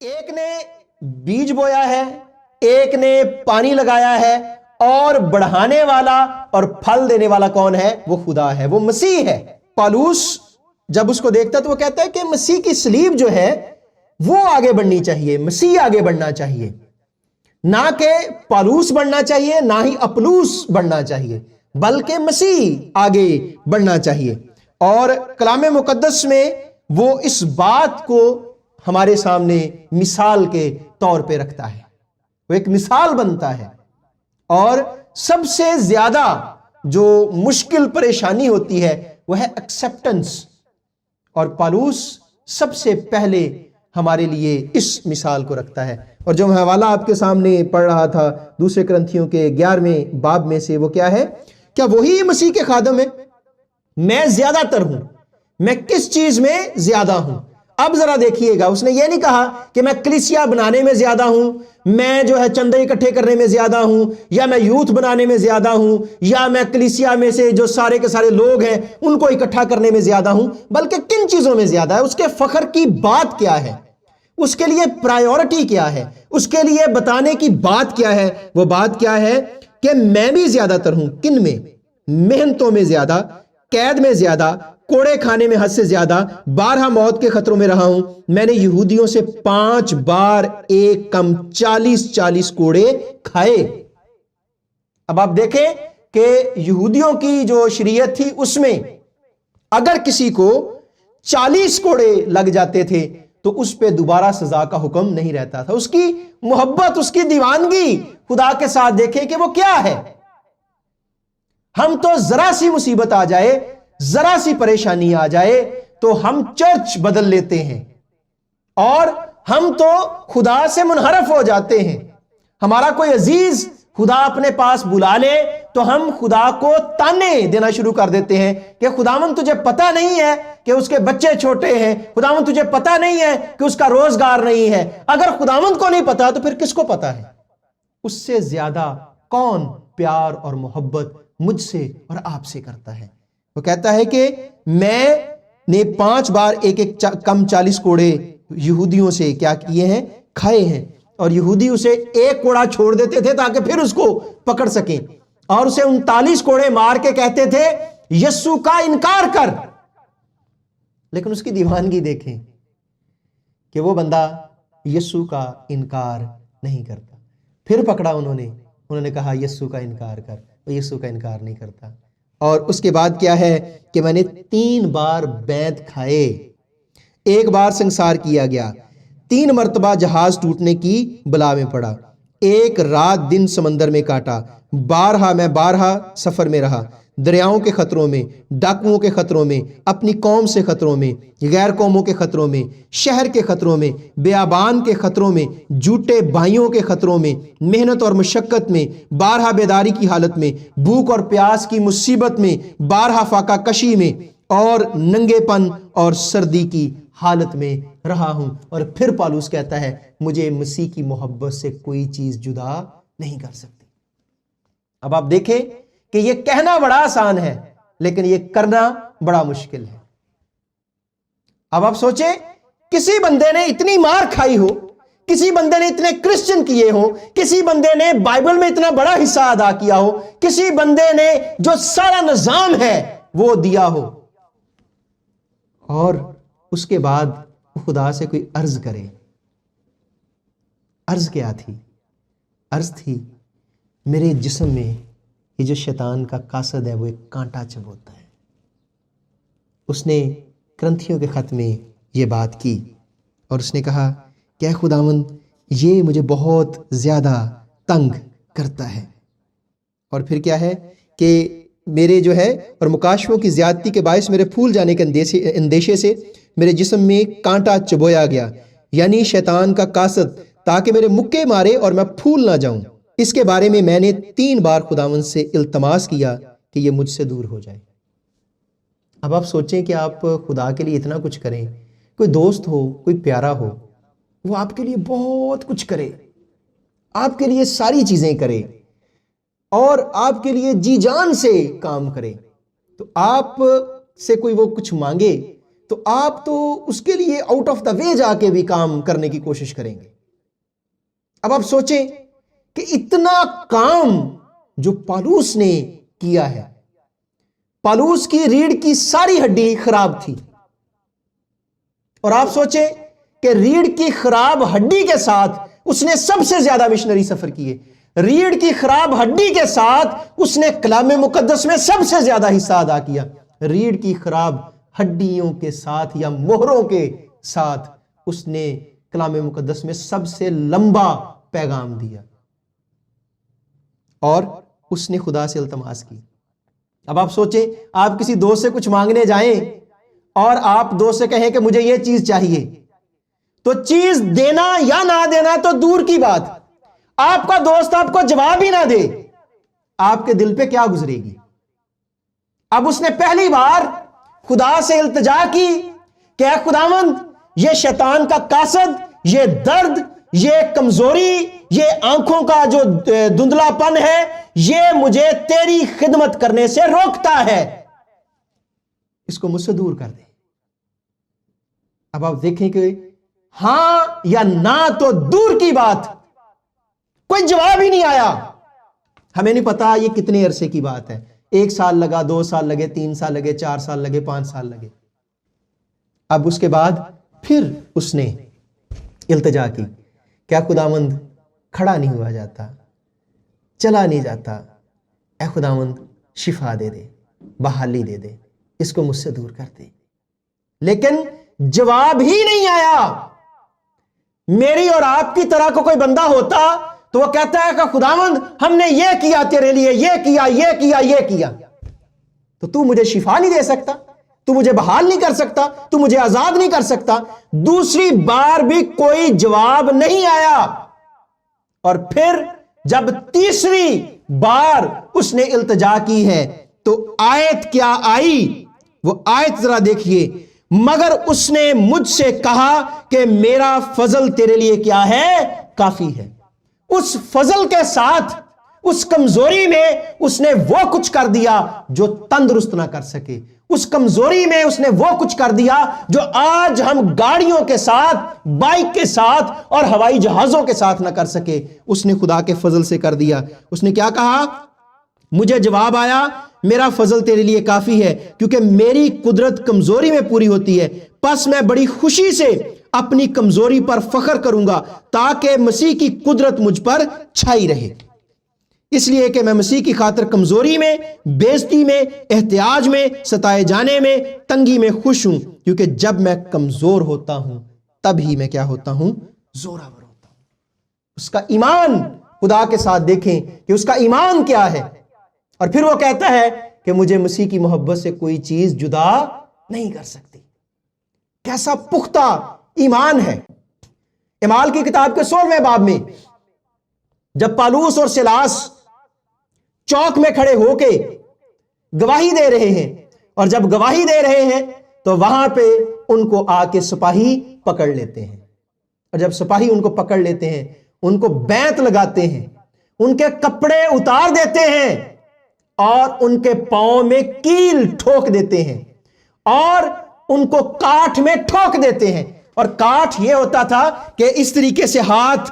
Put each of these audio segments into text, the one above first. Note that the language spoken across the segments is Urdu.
ایک نے بیج بویا ہے، ایک نے پانی لگایا ہے، اور بڑھانے والا اور پھل دینے والا کون ہے؟ وہ خدا ہے، وہ مسیح ہے۔ پالوس جب اس کو دیکھتا تو وہ کہتا ہے کہ مسیح کی صلیب جو ہے وہ آگے بڑھنی چاہیے، مسیح آگے بڑھنا چاہیے، نہ کہ پالوس بڑھنا چاہیے، نہ ہی اپلوس بڑھنا چاہیے، بلکہ مسیح آگے بڑھنا چاہیے۔ اور کلام مقدس میں وہ اس بات کو ہمارے سامنے مثال کے طور پہ رکھتا ہے، وہ ایک مثال بنتا ہے۔ اور سب سے زیادہ جو مشکل پریشانی ہوتی ہے وہ ہے ایکسپٹنس، اور پالوس سب سے پہلے ہمارے لیے اس مثال کو رکھتا ہے۔ اور جو میں حوالہ آپ کے سامنے پڑھ رہا تھا دوسرے کرنتھیوں کے 11ویں باب میں سے، وہ کیا ہے؟ کیا وہی مسیح کے خادم ہے؟ میں زیادہ تر ہوں، میں کس چیز میں زیادہ ہوں؟ اب ذرا دیکھیے گا، اس نے یہ نہیں کہا کہ میں کلیسیا بنانے میں زیادہ ہوں، میں جو ہے چندے اکٹھے کرنے میں زیادہ ہوں، یا میں یوتھ بنانے میں زیادہ ہوں، یا میں کلیسیا میں سے جو سارے کے سارے لوگ ہیں ان کو اکٹھا کرنے میں زیادہ ہوں، بلکہ کن چیزوں میں زیادہ ہے؟ اس کے فخر کی بات کیا ہے؟ اس کے لیے پرائیورٹی کیا ہے؟ اس کے لیے بتانے کی بات کیا ہے؟ وہ بات کیا ہے کہ میں بھی زیادہ تر ہوں۔ کن میں؟ محنتوں میں زیادہ، قید میں زیادہ، کوڑے کھانے میں حد سے زیادہ، 12 موت کے خطروں میں رہا ہوں، میں نے یہودیوں سے 5 بار ایک کم 40 کوڑے کھائے۔ اب آپ دیکھیں کہ یہودیوں کی جو شریعت تھی اس میں اگر کسی کو 40 کوڑے لگ جاتے تھے تو اس پہ دوبارہ سزا کا حکم نہیں رہتا تھا۔ اس کی محبت، اس کی دیوانگی خدا کے ساتھ دیکھیں کہ وہ کیا ہے۔ ہم تو ذرا سی مصیبت آ جائے، ذرا سی پریشانی آ جائے تو ہم چرچ بدل لیتے ہیں، اور ہم تو خدا سے منحرف ہو جاتے ہیں۔ ہمارا کوئی عزیز خدا اپنے پاس بلا لے تو ہم خدا کو تانے دینا شروع کر دیتے ہیں کہ خداوند تجھے پتہ نہیں ہے کہ اس کے بچے چھوٹے ہیں، خداوند تجھے پتہ نہیں ہے کہ اس کا روزگار نہیں ہے۔ اگر خداوند کو نہیں پتا تو پھر کس کو پتا ہے؟ اس سے زیادہ کون پیار اور محبت مجھ سے اور آپ سے کرتا ہے؟ وہ کہتا ہے کہ میں نے 5 بار ایک کم 40 کوڑے یہودیوں سے کیا کیے ہیں؟ کھائے ہیں۔ اور یہودی اسے ایک کوڑا چھوڑ دیتے تھے تاکہ پھر اس کو پکڑ سکیں، اور اسے 39 کوڑے مار کے کہتے تھے یسوع کا انکار کر۔ لیکن اس کی دیوانگی دیکھیں کہ وہ بندہ یسوع کا انکار نہیں کرتا۔ پھر پکڑا انہوں نے کہا یسوع کا انکار کر، وہ یسوع کا انکار نہیں کرتا۔ اور اس کے بعد کیا ہے کہ میں نے 3 بار بیعت کھائے، 1 بار سنسار کیا گیا، 3 مرتبہ جہاز ٹوٹنے کی بلا میں پڑا، 1 رات دن سمندر میں کاٹا، 12 سفر میں رہا، دریاؤں کے خطروں میں، ڈاکوؤں کے خطروں میں، اپنی قوم سے خطروں میں، غیر قوموں کے خطروں میں، شہر کے خطروں میں، بیابان کے خطروں میں، جھوٹے بھائیوں کے خطروں میں، محنت اور مشقت میں، 12 بیداری کی حالت میں، بھوک اور پیاس کی مصیبت میں، 12 فاقہ کشی میں، اور ننگے پن اور سردی کی حالت میں رہا ہوں۔ اور پھر پالوس کہتا ہے مجھے مسیح کی محبت سے کوئی چیز جدا نہیں کر سکتی۔ اب آپ دیکھیں کہ یہ کہنا بڑا آسان ہے لیکن یہ کرنا بڑا مشکل ہے۔ اب آپ سوچیں کسی بندے نے اتنی مار کھائی ہو، کسی بندے نے اتنے کرسچن کیے ہو، کسی بندے نے بائبل میں اتنا بڑا حصہ ادا کیا ہو، کسی بندے نے جو سارا نظام ہے وہ دیا ہو، اور اس کے بعد خدا سے کوئی عرض کرے۔ عرض کیا تھی؟ عرض تھی میرے جسم میں یہ جو شیطان کا قاصد ہے وہ ایک کانٹا چبوتا ہے۔ اس نے کرنتھیوں کے خط میں یہ بات کی، اور اس نے کہا کہ اے خداوند یہ مجھے بہت زیادہ تنگ کرتا ہے۔ اور پھر کیا ہے کہ میرے جو ہے اور مکاشفوں کی زیادتی کے باعث میرے پھول جانے کے اندیشے سے میرے جسم میں کانٹا چبویا گیا، یعنی شیطان کا قاصد، تاکہ میرے مکے مارے اور میں پھول نہ جاؤں۔ اس کے بارے میں میں نے 3 بار خداوند سے التماس کیا کہ یہ مجھ سے دور ہو جائے۔ اب آپ سوچیں کہ آپ خدا کے لیے اتنا کچھ کریں، کوئی دوست ہو، کوئی پیارا ہو، وہ آپ کے لیے بہت کچھ کرے، آپ کے لیے ساری چیزیں کرے اور آپ کے لیے جی جان سے کام کرے، تو آپ سے کوئی وہ کچھ مانگے تو آپ تو اس کے لیے آؤٹ آف دا وے جا کے بھی کام کرنے کی کوشش کریں گے۔ اب آپ سوچیں کہ اتنا کام جو پالوس نے کیا ہے، پالوس کی ریڑھ کی ساری ہڈی خراب تھی، اور آپ سوچیں کہ ریڑھ کی خراب ہڈی کے ساتھ اس نے سب سے زیادہ مشنری سفر کیے، ریڑھ کی خراب ہڈی کے ساتھ اس نے کلام مقدس میں سب سے زیادہ حصہ ادا کیا، ریڑھ کی خراب ہڈیوں کے ساتھ یا مہروں کے ساتھ اس نے کلام مقدس میں سب سے لمبا پیغام دیا، اور اس نے خدا سے التماس کی۔ اب آپ سوچیں، آپ کسی دوست سے کچھ مانگنے جائیں اور آپ دوست سے کہیں کہ مجھے یہ چیز چاہیے، تو چیز دینا یا نہ دینا تو دور کی بات، آپ کا دوست آپ کو جواب ہی نہ دے، آپ کے دل پہ کیا گزرے گی؟ اب اس نے پہلی بار خدا سے التجا کی کہ اے خداوند، یہ شیطان کا قاصد، یہ درد، یہ کمزوری، یہ آنکھوں کا جو دھندلا پن ہے، یہ مجھے تیری خدمت کرنے سے روکتا ہے، اس کو مجھ سے دور کر دے۔ اب آپ دیکھیں کہ ہاں یا نہ تو دور کی بات، کوئی جواب ہی نہیں آیا۔ ہمیں نہیں پتا یہ کتنے عرصے کی بات ہے، 1 سال لگا، 2 سال لگے، 3 سال لگے، 4 سال لگے، 5 سال لگے۔ اب اس کے بعد پھر اس نے التجا کی، کیا خداوند کھڑا نہیں ہوا جاتا، چلا نہیں جاتا، اے خداوند شفا دے دے، بحالی دے دے، اس کو مجھ سے دور کر دے۔ لیکن جواب ہی نہیں آیا۔ میری اور آپ کی طرح کو کوئی بندہ ہوتا تو وہ کہتا ہے کہ خداوند ہم نے یہ کیا تیرے لیے، یہ کیا، یہ کیا، یہ کیا، تو مجھے شفا نہیں دے سکتا، تو مجھے بحال نہیں کر سکتا، تو مجھے آزاد نہیں کر سکتا۔ دوسری بار بھی کوئی جواب نہیں آیا، اور پھر جب تیسری بار اس نے التجا کی ہے تو آیت کیا آئی؟ وہ آیت ذرا دیکھیے، مگر اس نے مجھ سے کہا کہ میرا فضل تیرے لیے کیا ہے؟ کافی ہے۔ اس فضل کے ساتھ اس کمزوری میں اس نے وہ کچھ کر دیا جو تندرست نہ کر سکے، اس کمزوری میں اس نے وہ کچھ کر دیا جو آج ہم گاڑیوں کے ساتھ، بائک کے ساتھ اور ہوائی جہازوں کے ساتھ نہ کر سکے، اس نے خدا کے فضل سے کر دیا۔ اس نے کیا کہا؟ مجھے جواب آیا، میرا فضل تیرے لیے کافی ہے کیونکہ میری قدرت کمزوری میں پوری ہوتی ہے، پس میں بڑی خوشی سے اپنی کمزوری پر فخر کروں گا تاکہ مسیح کی قدرت مجھ پر چھائی رہے۔ اس لیے کہ میں مسیح کی خاطر کمزوری میں، بے عزتی میں، احتیاج میں، ستائے جانے میں، تنگی میں خوش ہوں، کیونکہ جب میں کمزور ہوتا ہوں تب ہی میں کیا ہوتا ہوں؟ زوراور ہوتا ہوں۔ اس کا ایمان خدا کے ساتھ دیکھیں کہ اس کا ایمان کیا ہے، اور پھر وہ کہتا ہے کہ مجھے مسیح کی محبت سے کوئی چیز جدا نہیں کر سکتی۔ کیسا پختہ ایمان ہے۔ اعمال کی کتاب کے 16ویں باب میں جب پالوس اور سیلاس چوک میں کھڑے ہو کے گواہی دے رہے ہیں، اور جب گواہی دے رہے ہیں تو وہاں پہ ان کو آ کے سپاہی پکڑ لیتے ہیں، اور جب سپاہی ان کو پکڑ لیتے ہیں ان کو بیعت لگاتے ہیں، ان کے کپڑے اتار دیتے ہیں اور ان کے پاؤں میں کیل ٹھوک دیتے ہیں اور ان کو کاٹھ میں ٹھوک دیتے ہیں۔ اور کاٹھ یہ ہوتا تھا کہ اس طریقے سے ہاتھ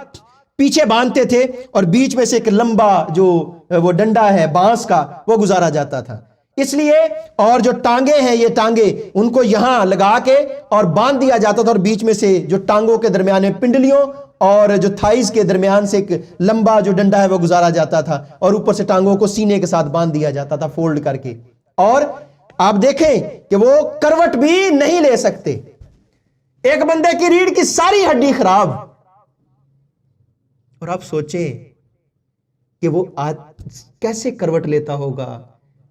پیچھے باندھتے تھے اور بیچ میں سے ایک لمبا جو وہ ڈنڈا ہے بانس کا وہ گزارا جاتا تھا، اس لیے، اور جو ٹانگیں ہیں یہ ٹانگیں ان کو یہاں لگا کے اور باندھ دیا جاتا تھا، اور بیچ میں سے جو ٹانگوں کے درمیان میں پنڈلیوں اور جو تھائز کے درمیان سے ایک لمبا جو ڈنڈا ہے وہ گزارا جاتا تھا، اور اوپر سے ٹانگوں کو سینے کے ساتھ باندھ دیا جاتا تھا فولڈ کر کے۔ اور آپ دیکھیں کہ وہ کروٹ بھی نہیں لے سکتے۔ ایک بندے کی ریڑھ کی ساری ہڈی خراب، اور آپ سوچیں کہ وہ کیسے کروٹ لیتا ہوگا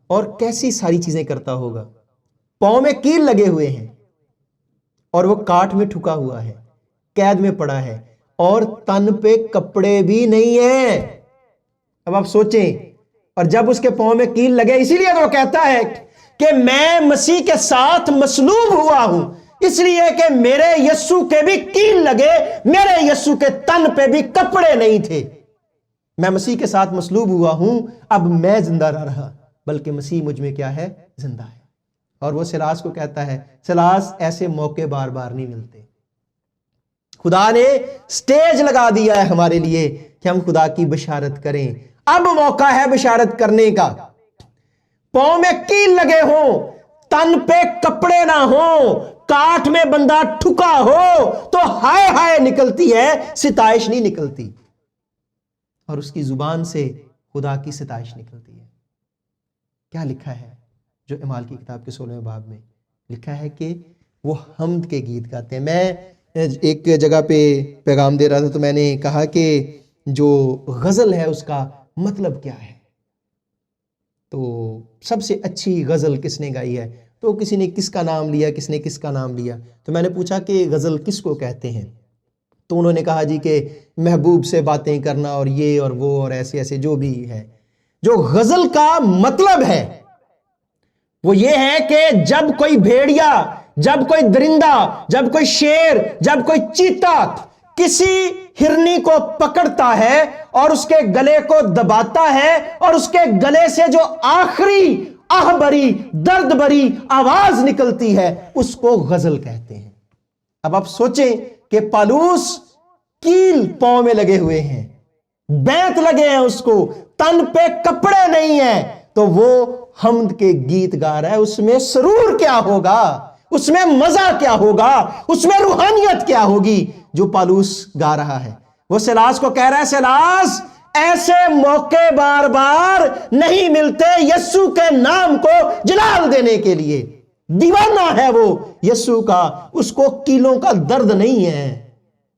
اور کیسی ساری چیزیں کرتا ہوگا۔ پاؤں میں کیل لگے ہوئے ہیں اور وہ کاٹ میں ٹھکا ہوا ہے، قید میں پڑا ہے، اور تن پہ کپڑے بھی نہیں ہیں۔ اب آپ سوچیں، اور جب اس کے پاؤں میں کیل لگے، اسی لیے تو وہ کہتا ہے کہ میں مسیح کے ساتھ مصلوب ہوا ہوں، اس لیے کہ میرے یسوع کے بھی کیل لگے، میرے یسوع کے تن پہ بھی کپڑے نہیں تھے۔ میں مسیح کے ساتھ مصلوب ہوا ہوں، اب میں زندہ نہ رہا بلکہ مسیح مجھ میں کیا ہے؟ زندہ ہے۔ اور وہ سلاس کو کہتا ہے سلاس ایسے موقع بار بار نہیں ملتے. خدا نے سٹیج لگا دیا ہے ہمارے لیے کہ ہم خدا کی بشارت کریں. اب موقع ہے بشارت کرنے کا. پاؤں میں کیل لگے ہوں، تن پہ کپڑے نہ ہوں، کاٹ میں بندہ ٹھکا ہو تو ہائے ہائے نکلتی ہے، ستائش نہیں نکلتی. اور اس کی زبان سے خدا کی ستائش نکلتی ہے. کیا لکھا ہے جو اعمال کی کتاب کے 16ویں باب میں لکھا ہے کہ وہ حمد کے گیت گاتے ہیں. میں ایک جگہ پہ پیغام دے رہا تھا تو میں نے کہا کہ جو غزل ہے اس کا مطلب کیا ہے. تو سب سے اچھی غزل کس نے گائی ہے؟ تو کسی نے کس کا نام لیا، کس نے کس کا نام لیا. تو میں نے پوچھا کہ غزل کس کو کہتے ہیں؟ تو انہوں نے کہا جی کہ محبوب سے باتیں کرنا اور یہ اور وہ اور ایسے ایسے جو بھی ہے. جو غزل کا مطلب ہے وہ یہ ہے کہ جب کوئی بھیڑیا، جب کوئی درندہ، جب کوئی شیر، جب کوئی چیتا کسی ہرنی کو پکڑتا ہے اور اس کے گلے کو دباتا ہے اور اس کے گلے سے جو آخری آہ بری درد بری آواز نکلتی ہے اس کو غزل کہتے ہیں. اب آپ سوچیں کہ پالوس کیل پاؤں میں لگے ہوئے ہیں، بینت لگے ہیں، اس کو تن پہ کپڑے نہیں ہیں، تو وہ حمد کے گیت گا رہا ہے. اس میں سرور کیا ہوگا، اس میں مزہ کیا ہوگا، اس میں روحانیت کیا ہوگی جو پالوس گا رہا ہے. وہ سلاس کو کہہ رہا ہے سلاس ایسے موقع بار بار نہیں ملتے یسوع کے نام کو جلال دینے کے لیے. دیوانہ ہے وہ یسوع کا، اس کو کیلوں کا درد نہیں ہے،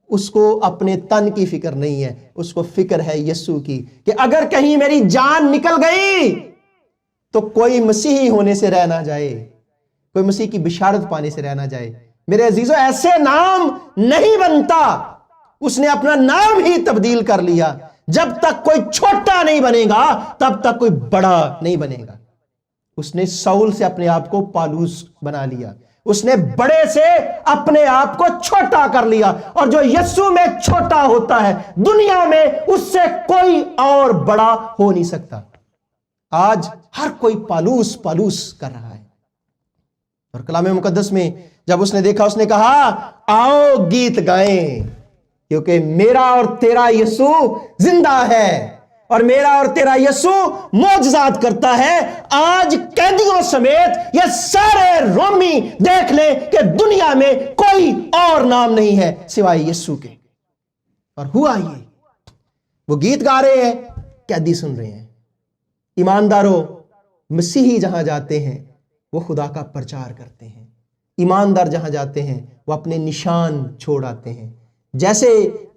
اس کو اپنے تن کی فکر نہیں ہے، اس کو فکر ہے یسوع کی کہ اگر کہیں میری جان نکل گئی تو کوئی مسیحی ہونے سے رہ نہ جائے، کوئی مسیح کی بشارت پانے سے رہ نہ جائے. میرے عزیزو ایسے نام نہیں بنتا. اس نے اپنا نام ہی تبدیل کر لیا. جب تک کوئی چھوٹا نہیں بنے گا تب تک کوئی بڑا نہیں بنے گا. اس نے ساؤل سے اپنے آپ کو پالوس بنا لیا. اس نے بڑے سے اپنے آپ کو چھوٹا کر لیا. اور جو یسوع میں چھوٹا ہوتا ہے دنیا میں اس سے کوئی اور بڑا ہو نہیں سکتا. آج ہر کوئی پالوس پالوس کر رہا ہے. اور کلام مقدس میں جب اس نے دیکھا اس نے کہا آؤ گیت گائیں کیونکہ میرا اور تیرا یسوع زندہ ہے اور میرا اور تیرا یسوع معجزات کرتا ہے. آج قیدیوں سمیت یہ سارے رومی دیکھ لیں کہ دنیا میں کوئی اور نام نہیں ہے سوائے یسوع کے. اور ہوا یہ وہ گیت گا رہے ہیں، قیدی سن رہے ہیں. ایمانداروں مسیحی جہاں جاتے ہیں وہ خدا کا پرچار کرتے ہیں. ایماندار جہاں جاتے ہیں وہ اپنے نشان چھوڑ آتے ہیں. جیسے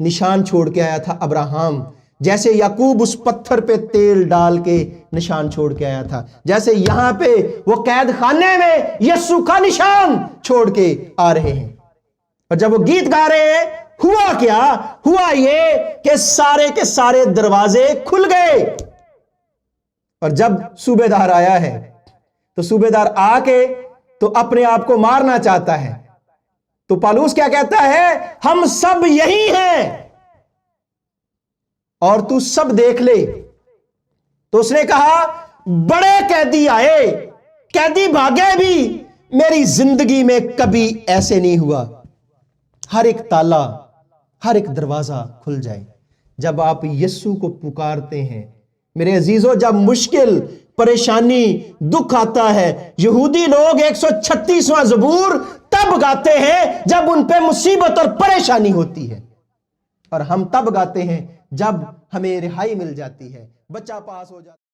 نشان چھوڑ کے آیا تھا ابراہم، جیسے یعقوب اس پتھر پہ تیل ڈال کے نشان چھوڑ کے آیا تھا، جیسے یہاں پہ وہ قید خانے میں یسوع کا نشان چھوڑ کے آ رہے ہیں. اور جب وہ گیت گا رہے ہیں ہوا کیا؟ ہوا یہ کہ سارے کے سارے دروازے کھل گئے. اور جب صوبے دار آیا ہے تو صوبے دار آ کے تو اپنے آپ کو مارنا چاہتا ہے. تو پالوس کیا کہتا ہے؟ ہم سب یہی ہیں اور تو سب دیکھ لے. تو اس نے کہا بڑے قیدی آئے، قیدی بھاگے بھی، میری زندگی میں کبھی ایسے نہیں ہوا. ہر ایک تالا، ہر ایک دروازہ کھل جائے جب آپ یسوع کو پکارتے ہیں. میرے عزیزو جب مشکل، پریشانی، دکھ آتا ہے، یہودی لوگ 136واں زبور تب گاتے ہیں جب ان پہ مصیبت اور پریشانی ہوتی ہے، اور ہم تب گاتے ہیں جب ہمیں رہائی مل جاتی ہے، بچہ پاس ہو جاتا ہے.